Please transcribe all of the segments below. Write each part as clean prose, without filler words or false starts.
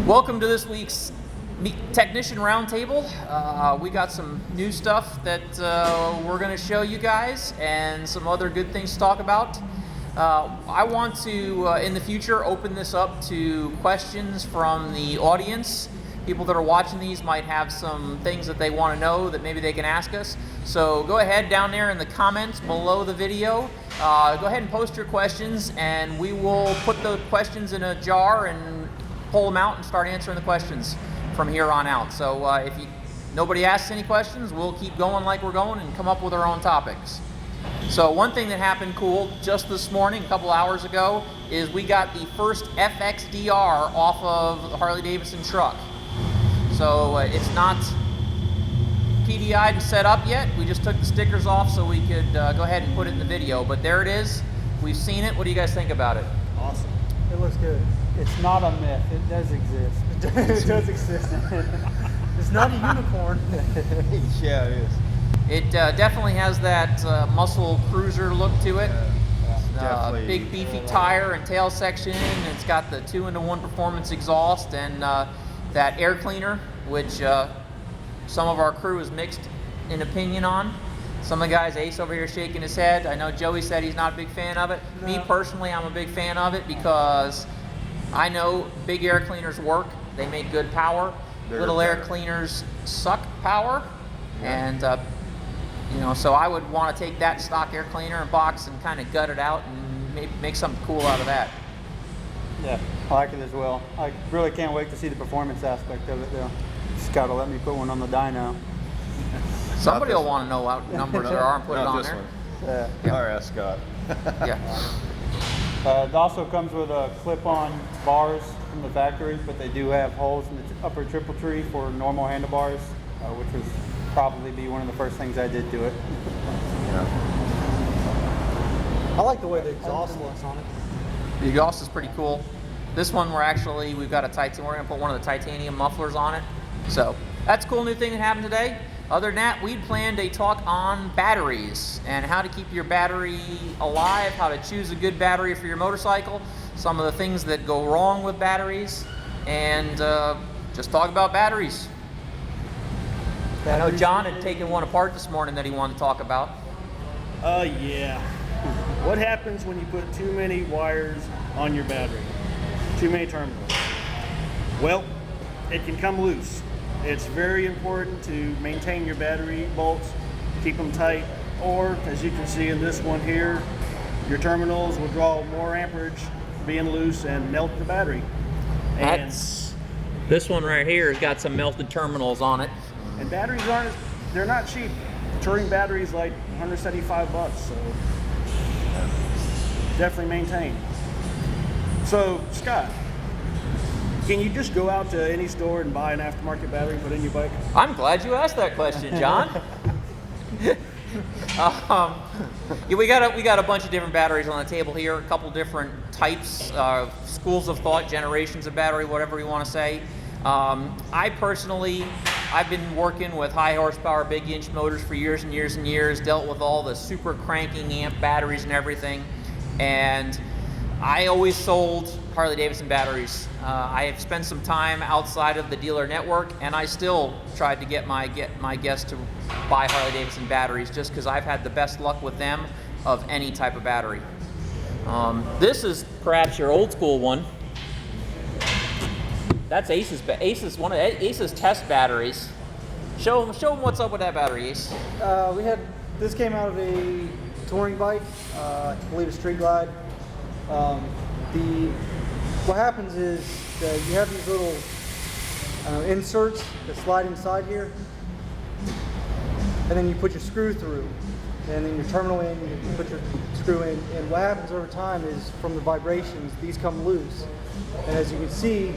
Welcome to this week's Technician Roundtable. We got some new stuff that we're going to show you guys and some other good things to talk about. I want to, in the future, open this up to questions from the audience. People that are watching these might have some things that they want to know that maybe they can ask us. So go ahead down there in the comments below the video. Go ahead and post your questions, and we will put the questions in a jar and pull them out and start answering the questions from here on out. So if nobody asks any questions, we'll keep going like we're going and come up with our own topics. So one thing that happened cool just this morning, a couple hours ago, is we got the first FXDR off of the Harley-Davidson truck. So it's not PDI'd and set up yet. We just took the stickers off so we could go ahead and put it in the video. But there it is. We've seen it. What do you guys think about it? Awesome. It looks good. It's not a myth. It does exist. It does exist. It's not a unicorn. Yeah, it is. It definitely has that muscle cruiser look to it. Big beefy tire and tail section. It's got the 2-in-1 performance exhaust and that air cleaner, which some of our crew is mixed in opinion on. Some of the guys, Ace over here shaking his head. I know Joey said he's not a big fan of it. No. Me personally, I'm a big fan of it because I know big air cleaners work. They make good power. Little air cleaners suck power. Yeah. And so I would want to take that stock air cleaner and box and kind of gut it out and maybe make something cool out of that. Yeah, I like it as well. I really can't wait to see the performance aspect of it though. Just got to let me put one on the dyno. Somebody will want to know what number there are and put it on there. Yeah. RS Scott. Yeah. It also comes with a clip-on bars from the factory, but they do have holes in the upper triple tree for normal handlebars, which was probably be one of the first things I did to it. Yeah. I like the way the exhaust looks on it. The exhaust is pretty cool. This one we've got we're gonna put one of the titanium mufflers on it. So that's a cool new thing that happened today. Other than that, we planned a talk on batteries and how to keep your battery alive, how to choose a good battery for your motorcycle, some of the things that go wrong with batteries, and just talk about batteries. I know John had taken one apart this morning that he wanted to talk about. Yeah. What happens when you put too many wires on your battery? Too many terminals? Well, it can come loose. It's very important to maintain your battery bolts, keep them tight, or as you can see in this one here, your terminals will draw more amperage being loose and melt the battery. And This one right here has got some melted terminals on it. And batteries they're not cheap. Touring batteries like $175, so definitely maintain. So, Scott, can you just go out to any store and buy an aftermarket battery and put in your bike? I'm glad you asked that question, John. We got a bunch of different batteries on the table here, a couple different types, schools of thought, generations of battery, whatever you want to say. I've been working with high horsepower, big inch motors for years and years and years, dealt with all the super cranking amp batteries and everything, and I always sold Harley-Davidson batteries. I have spent some time outside of the dealer network, and I still tried to get my guests to buy Harley-Davidson batteries just because I've had the best luck with them of any type of battery. This is perhaps your old school one. That's one of Ace's test batteries. Show them what's up with that battery, Ace. This came out of a touring bike, I believe a Street Glide. What happens is that you have these little inserts that slide inside here, and then you put your screw through, and then your terminal in, you put your screw in, and what happens over time is from the vibrations, these come loose, and as you can see,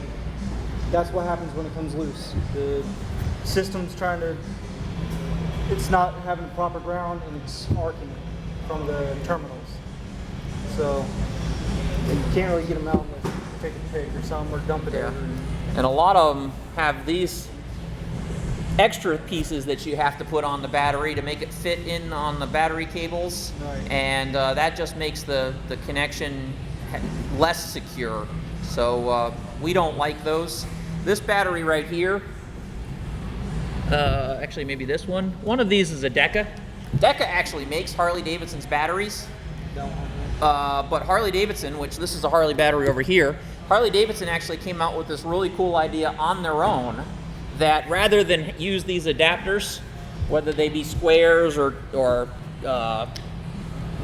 that's what happens when it comes loose. The system's it's not having the proper ground, and it's arcing from the terminals. So you can't really get them out unless you take a pick or something or dump it over. And a lot of them have these extra pieces that you have to put on the battery to make it fit in on the battery cables. Right. And that just makes the connection less secure. So we don't like those. this battery right here, actually maybe this one. One of these is a Deca. Deca actually makes Harley-Davidson's batteries. But Harley-Davidson, which this is a Harley battery over here, Harley-Davidson actually came out with this really cool idea on their own that rather than use these adapters, whether they be squares or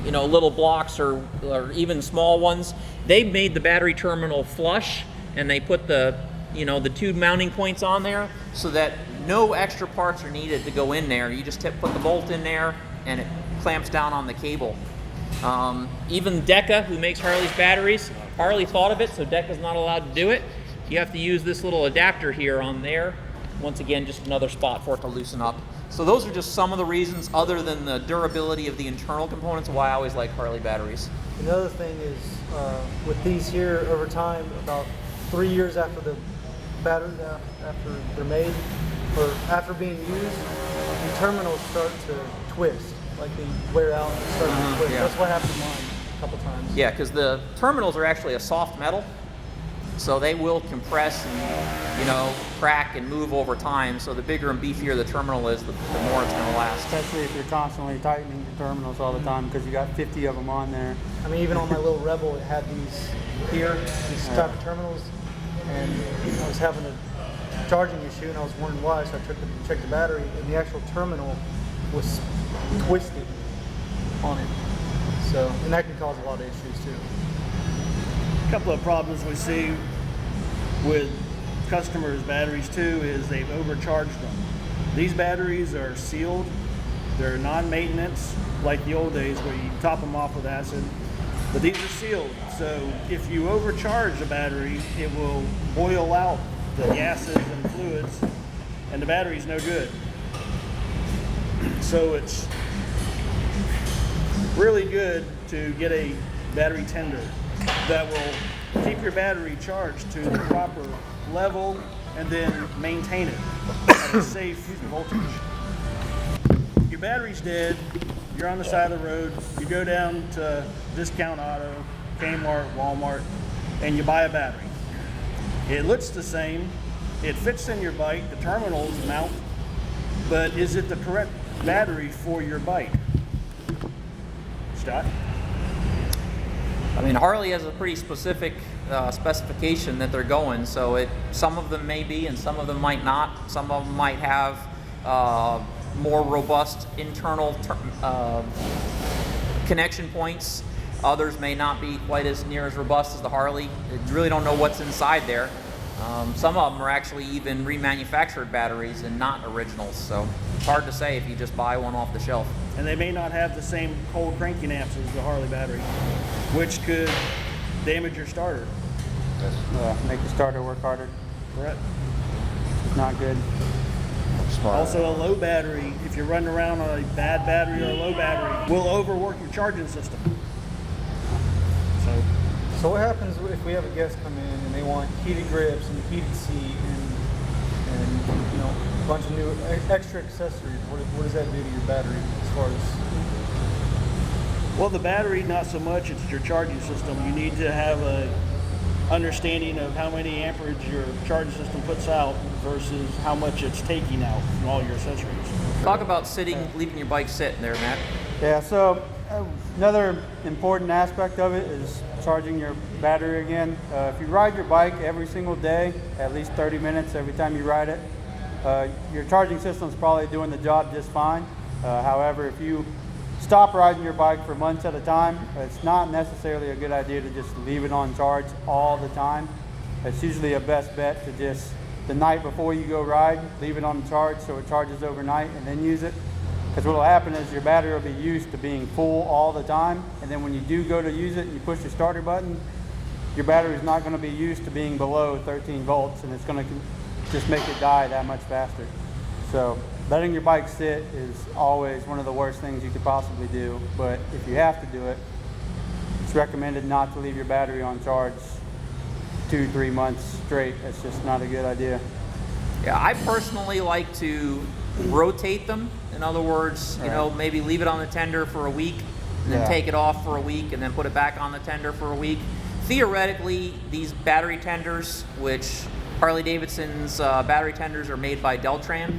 you know, little blocks or even small ones, they made the battery terminal flush, and they put the, you know, the two mounting points on there so that no extra parts are needed to go in there. You just put the bolt in there and it clamps down on the cable. Even Deca, who makes Harley's batteries, Harley thought of it, so Deca's not allowed to do it. You have to use this little adapter here on there. Once again, just another spot for it to loosen up. So those are just some of the reasons, other than the durability of the internal components, why I always like Harley batteries. Another thing is, with these here, over time, about 3 years after the battery, after they're made, or after being used, the terminals start to twist. Like they wear out and start to twist. Yeah. That's what happened to mine a couple times. Yeah, because the terminals are actually a soft metal, so they will compress and, you know, crack and move over time. So the bigger and beefier the terminal is, the more it's going to last. Especially if you're constantly tightening your terminals all the time because you got 50 of them on there. I mean, even on my little Rebel, it had these here, these type of terminals, and I was having a charging issue, and I was wondering why. So I checked the battery, and the actual terminal was twisted on it. So, and that can cause a lot of issues too. A couple of problems we see with customers' batteries too is they've overcharged them. These batteries are sealed. They're non-maintenance like the old days where you top them off with acid. But these are sealed, so if you overcharge a battery, it will boil out the gases and fluids, and the battery's no good. So it's really good to get a battery tender that will keep your battery charged to the proper level and then maintain it at a safe voltage. Your battery's dead, you're on the side of the road, you go down to Discount Auto, Kmart, Walmart, and you buy a battery. It looks the same, it fits in your bike, the terminals mount, but is it the correct battery for your bike? Scott? I mean, Harley has a pretty specific specification that they're going, so some of them may be and some of them might not. Some of them might have more robust internal connection points. Others may not be quite as near as robust as the Harley. You really don't know what's inside there. Some of them are actually even remanufactured batteries and not originals, so it's hard to say if you just buy one off the shelf. And they may not have the same cold cranking amps as the Harley battery, which could damage your starter. Make the starter work harder. Correct. It's not good. Smart. Also, a low battery, if you're running around on a bad battery or a low battery, will overwork your charging system. So what happens if we have a guest come in and they want heated grips and heated seat and you know, a bunch of new extra accessories? What does that do to your battery as far as? Well, the battery, not so much. It's your charging system. You need to have a understanding of how many amperage your charging system puts out versus how much it's taking out from all your accessories. Talk about leaving your bike sit there, Matt. Yeah, so another important aspect of it is charging your battery again. If you ride your bike every single day, at least 30 minutes every time you ride it, your charging system's probably doing the job just fine. However, if you stop riding your bike for months at a time, it's not necessarily a good idea to just leave it on charge all the time. It's usually a best bet to just, the night before you go ride, leave it on charge so it charges overnight and then use it. Because what will happen is your battery will be used to being full all the time, and then when you do go to use it and you push the starter button, your battery is not going to be used to being below 13 volts, and it's going to just make it die that much faster. So letting your bike sit is always one of the worst things you could possibly do, but if you have to do it, it's recommended not to leave your battery on charge 2-3 months straight. It's just not a good idea. Yeah, I personally like to rotate them. In other words, you know, maybe leave it on the tender for a week, and then take it off for a week, and then put it back on the tender for a week. Theoretically, these battery tenders, which Harley-Davidson's battery tenders are made by Deltran.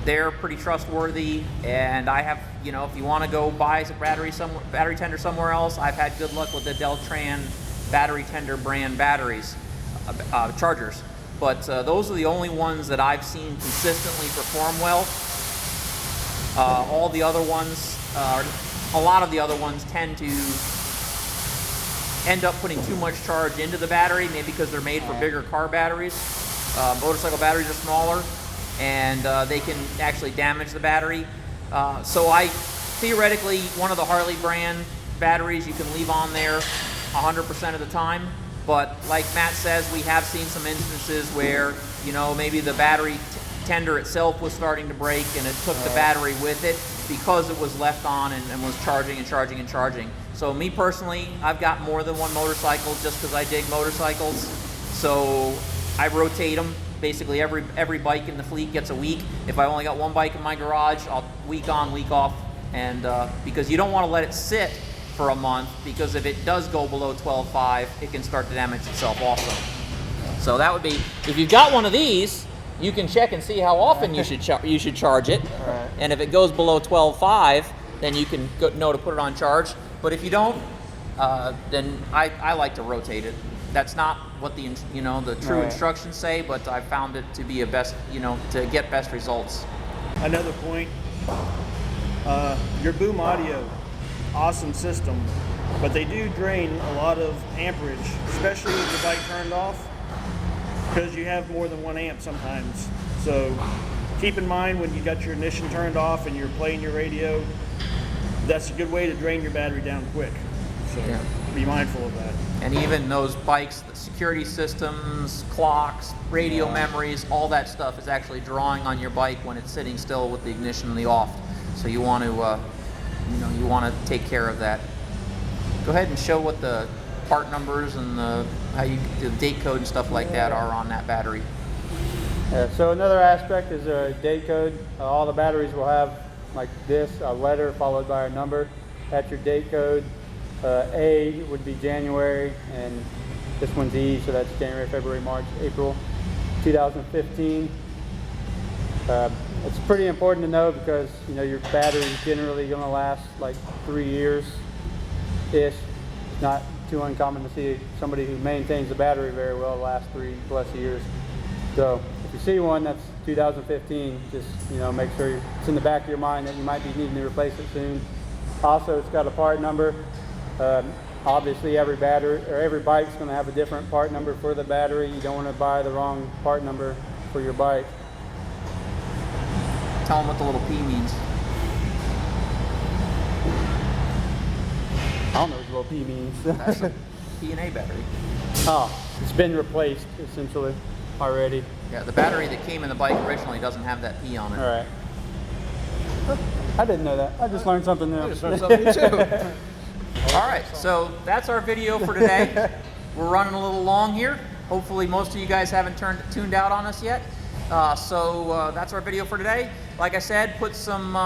They're pretty trustworthy, and I have, you know, if you want to go buy some battery tender somewhere else, I've had good luck with the Deltran battery tender brand batteries, chargers. But those are the only ones that I've seen consistently perform well. All the other ones, a lot of the other ones tend to end up putting too much charge into the battery, maybe because they're made for bigger car batteries. Motorcycle batteries are smaller, and they can actually damage the battery. So theoretically, one of the Harley brand batteries you can leave on there 100% of the time. But like Matt says, we have seen some instances where, you know, maybe the battery tender itself was starting to break, and it took the battery with it because it was left on and was charging and charging and charging. So me personally, I've got more than one motorcycle just because I dig motorcycles. So I rotate them. Basically every bike in the fleet gets a week. If I only got one bike in my garage, I'll week on, week off. And because you don't want to let it sit for a month, because if it does go below 12.5, it can start to damage itself also. So that would be, if you've got one of these, you can check and see how often you should charge it. Right. And if it goes below 12.5, then you can know to put it on charge. But if you don't, then I like to rotate it. That's not what the true Right. instructions say, but I found it to be to get best results. Another point, your boom audio, awesome system, but they do drain a lot of amperage, especially with the bike turned off, because you have more than 1 amp sometimes. So keep in mind when you got your ignition turned off and you're playing your radio, that's a good way to drain your battery down quick. So Yeah. be mindful of that. And even those bikes, the security systems, clocks, radio memories, all that stuff is actually drawing on your bike when it's sitting still with the ignition in the off. So you want to, you want to take care of that. Go ahead and show what the part numbers and the date code and stuff like that are on that battery. Yeah, so another aspect is a date code. All the batteries will have like this, a letter followed by a number. That's your date code. A would be January, and this one's E, so that's January, February, March, April 2015. It's pretty important to know because your battery is generally going to last like 3 years ish. It's not too uncommon to see somebody who maintains the battery very well last 3+ years. So if you see one that's 2015, just make sure it's in the back of your mind that you might be needing to replace it soon. Also, it's got a part number. Obviously, every bike's going to have a different part number for the battery. You don't want to buy the wrong part number for your bike. Tell them what the little P means. I don't know what the little P means. That's a P&A battery. Oh, it's been replaced essentially already. Yeah, the battery that came in the bike originally doesn't have that P on it. All right. I didn't know that. I just learned something new. I just learned something too. All right, so that's our video for today. We're running a little long here. Hopefully most of you guys haven't tuned out on us yet. So that's our video for today. Like I said, put some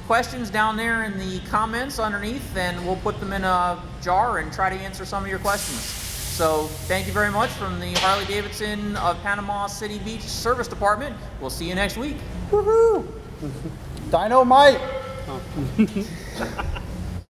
questions down there in the comments underneath, and we'll put them in a jar and try to answer some of your questions. So thank you very much from the Harley-Davidson of Panama City Beach Service Department. We'll see you next week. Woohoo! Dynamite! Oh.